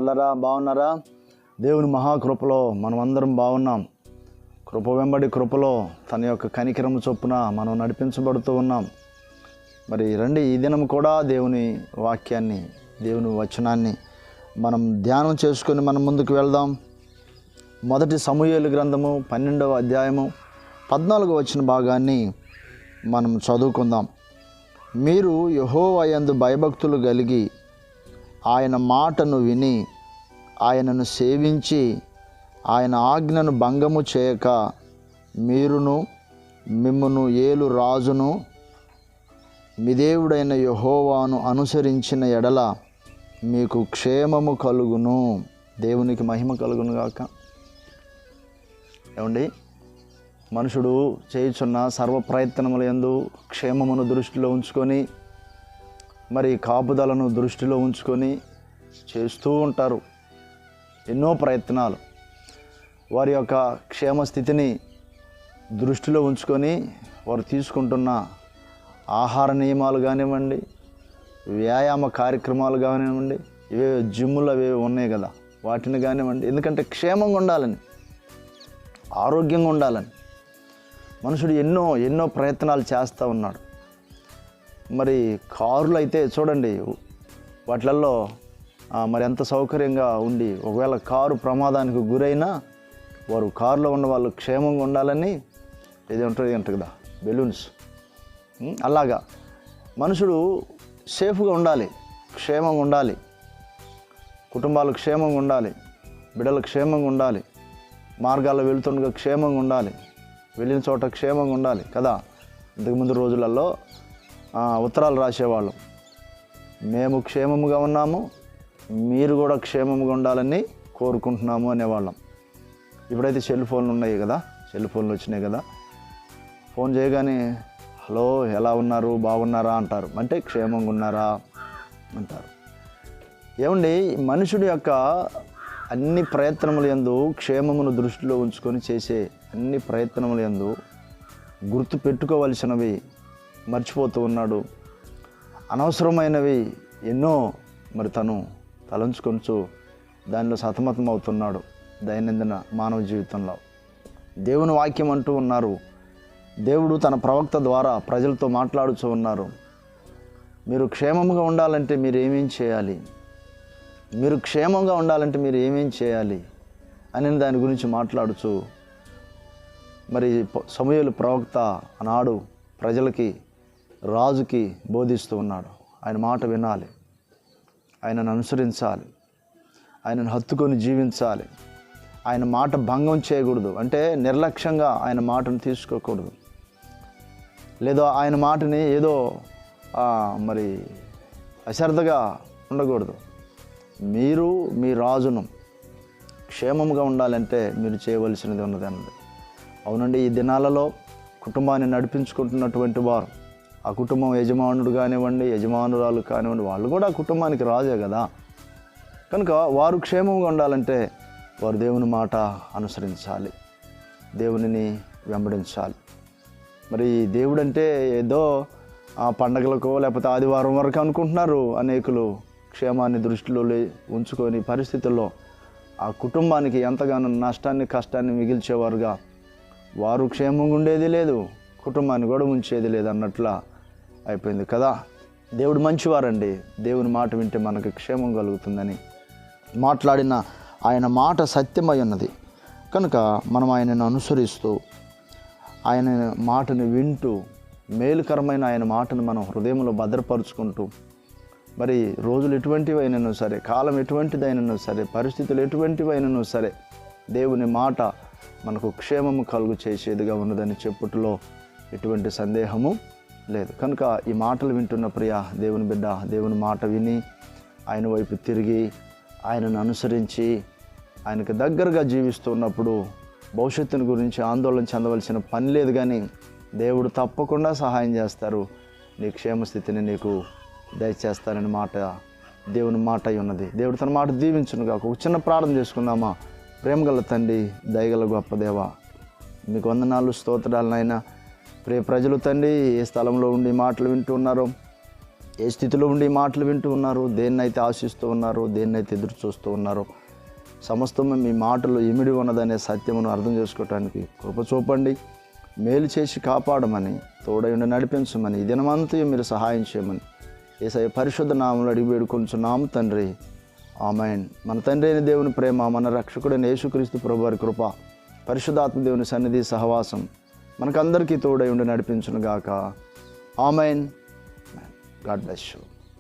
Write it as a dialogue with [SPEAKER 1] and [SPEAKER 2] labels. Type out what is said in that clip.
[SPEAKER 1] పిల్లరా బాగున్నారా? దేవుని మహాకృపలో మనం అందరం బాగున్నాం. కృప వెంబడి కృపలో తన యొక్క కనికరము చొప్పున మనం నడిపించబడుతూ ఉన్నాం. మరి రండి, ఈ దినం కూడా దేవుని వాక్యాన్ని, దేవుని వచనాన్ని మనం ధ్యానం చేసుకొని మనం ముందుకు వెళ్దాం. మొదటి సమూయేలు గ్రంథము 12వ అధ్యాయము 14వ వచన భాగాన్ని మనం చదువుకుందాం. మీరు యెహోవా యందు భయభక్తులు కలిగి ఆయన మాటను విని ఆయనను సేవించి ఆయన ఆజ్ఞను భంగము చేయక మీరును మిమ్మును ఏలు రాజును మీ దేవుడైన యెహోవాను అనుసరించిన ఎడల మీకు క్షేమము కలుగును. దేవునికి మహిమ కలుగును గాక. ఏమండి, మనుషుడు చేయుచున్న సర్వ ప్రయత్నముల యందు క్షేమమును దృష్టిలో ఉంచుకొని, మరి కాపుదలను దృష్టిలో ఉంచుకొని చేస్తూ ఉంటారు ఎన్నో ప్రయత్నాలు. వారి యొక్క క్షేమ స్థితిని దృష్టిలో ఉంచుకొని వారు తీసుకుంటున్న ఆహార నియమాలు కానివ్వండి, వ్యాయామ కార్యక్రమాలు కానివ్వండి, ఇవే జిమ్ములు అవి ఉన్నాయి కదా, వాటిని కానివ్వండి, ఎందుకంటే క్షేమంగా ఉండాలని, ఆరోగ్యంగా ఉండాలని మనుషుడు ఎన్నో ప్రయత్నాలు చేస్తూ ఉన్నాడు. మరి కారులు అయితే చూడండి, వాటిలలో మరి ఎంత సౌకర్యంగా ఉండి ఒకవేళ కారు ప్రమాదానికి గురైనా వారు కారులో ఉన్న వాళ్ళు క్షేమంగా ఉండాలని ఇది ఉంటుంది అంట కదా, బెలూన్స్. అలాగా మనుషుడు సేఫ్గా ఉండాలి, క్షేమంగా ఉండాలి, కుటుంబాలు క్షేమంగా ఉండాలి, బిడ్డలు క్షేమంగా ఉండాలి, మార్గాల్లో వెళుతుండగా క్షేమంగా ఉండాలి, వెళ్ళిన చోట క్షేమంగా ఉండాలి కదా. ఇంతకుముందు రోజులలో ఉత్తరాలు రాసేవాళ్ళం, మేము క్షేమముగా ఉన్నాము, మీరు కూడా క్షేమంగా ఉండాలని కోరుకుంటున్నాము అనేవాళ్ళం. ఇప్పుడైతే సెల్ ఫోన్లు ఉన్నాయి కదా, సెల్ ఫోన్లు వచ్చినాయి కదా, ఫోన్ చేయగానే హలో ఎలా ఉన్నారు, బాగున్నారా అంటారు, అంటే క్షేమంగా ఉన్నారా అంటారు. ఏమండి, మనుషుడి యొక్క అన్ని ప్రయత్నముల యందు క్షేమమును దృష్టిలో ఉంచుకొని చేసే అన్ని ప్రయత్నముల యందు గుర్తు పెట్టుకోవలసినవి మర్చిపోతూ ఉన్నాడు. అనవసరమైనవి ఎన్నో మరి తను తలంచుకొంచు దానిలో సతమతం అవుతున్నాడు దైనందిన మానవ జీవితంలో. దేవుని వాక్యం అంటూ ఉన్నారు, దేవుడు తన ప్రవక్త ద్వారా ప్రజలతో మాట్లాడుతూ ఉన్నారు. మీరు క్షేమంగా ఉండాలంటే మీరు ఏమేం చేయాలి, మీరు క్షేమంగా ఉండాలంటే మీరు ఏమేం చేయాలి అని దాని గురించి మాట్లాడుచు మరి సమూయేలు ప్రవక్త ఆనాడు ప్రజలకి, రాజుకి బోధిస్తూ ఉన్నాడు. ఆయన మాట వినాలి, ఆయనను అనుసరించాలి, ఆయనను హత్తుకొని జీవించాలి, ఆయన మాట భంగం చేయకూడదు, అంటే నిర్లక్ష్యంగా ఆయన మాటను తీసుకోకూడదు, లేదో ఆయన మాటని ఏదో మరి అశ్రద్ధగా ఉండకూడదు. మీరు మీ రాజును క్షేమంగా ఉండాలంటే మీరు చేయవలసినది ఉన్నది అన్నది. అవునండి, ఈ దినాలలో కుటుంబాన్ని నడిపించుకుంటున్నటువంటి వారు, ఆ కుటుంబం యజమానుడు కానివ్వండి, యజమానురాలు కానివ్వండి, వాళ్ళు కూడా కుటుంబానికి రాజే కదా. కనుక వారు క్షేమంగా ఉండాలంటే వారు దేవుని మాట అనుసరించాలి, దేవునిని వెంబడించాలి. మరి దేవుడు అంటే ఏదో పండగలకో లేకపోతే ఆదివారం వరకు అనుకుంటున్నారు అనేకులు. క్షేమాన్ని దృష్టిలో ఉంచుకొని పరిస్థితుల్లో ఆ కుటుంబానికి ఎంతగానో నష్టాన్ని కష్టాన్ని మిగిల్చేవారుగా వారు క్షేమంగా ఉండేది లేదు, కుటుంబాన్ని కూడా ఉంచేది లేదు అన్నట్లా అయిపోయింది కదా. దేవుడు మంచివారండి, దేవుని మాట వింటే మనకు క్షేమం కలుగుతుందని మాట్లాడిన ఆయన మాట సత్యమై ఉన్నది. కనుక మనం ఆయనను అనుసరిస్తూ ఆయన మాటను వింటూ మేలుకరమైన ఆయన మాటను మనం హృదయంలో భద్రపరుచుకుంటూ, మరి రోజులు ఎటువంటివైనను సరే, కాలం ఎటువంటిదైనను సరే, పరిస్థితులు ఎటువంటివైనను సరే, దేవుని మాట మనకు క్షేమము కలుగు చేసేదిగా ఉన్నదని చెప్పుటలో ఎటువంటి సందేహము లేదు. కనుక ఈ మాటలు వింటున్న ప్రియ దేవుని బిడ్డ, దేవుని మాట విని ఆయన వైపు తిరిగి ఆయనను అనుసరించి ఆయనకు దగ్గరగా జీవిస్తున్నప్పుడు భవిష్యత్తుని గురించి ఆందోళన చెందవలసిన పని లేదు. కానీ దేవుడు తప్పకుండా సహాయం చేస్తారు, నీ క్షేమస్థితిని నీకు దయచేస్తారని మాట దేవుని మాట అయి ఉన్నది. దేవుడు తన మాట దీవించునుగా. ఒక చిన్న ప్రార్థన చేసుకుందామా. ప్రేమగల తండ్రి, దయగల గొప్ప దేవ, మీకు వందనాలు, స్తోత్రాలు నాయనా. ప్రియ ప్రజలు తండ్రి, ఏ స్థలంలో ఉండి మాటలు వింటూ ఉన్నారో ఏ స్థితిలో ఉండి ఈ మాటలు వింటూ ఉన్నారో, దేన్నైతే ఆశిస్తూ ఉన్నారో, దేన్నైతే ఎదురు చూస్తూ ఉన్నారో, సమస్తము మీ మాటలు ఇమిడి ఉన్నదనే సత్యమును అర్థం చేసుకోవటానికి కృప చూపండి. మేలు చేసి కాపాడమని, తోడై ఉండి నడిపించమని, ఈ దినమంతా మీరు సహాయం చేయమని యేసయ్య పరిశుద్ధ నామములో అడిగి వేడుకొంచున్నాము తండ్రి. ఆమేన్. మన తండ్రి అయిన దేవుని ప్రేమ, మన రక్షకుడైన యేసుక్రీస్తు ప్రభువారి కృప, పరిశుద్ధాత్మ దేవుని సన్నిధి సహవాసం మనకందరికీ తోడై ఉండి నడిపించును గాక. ఆమేన్. God bless you.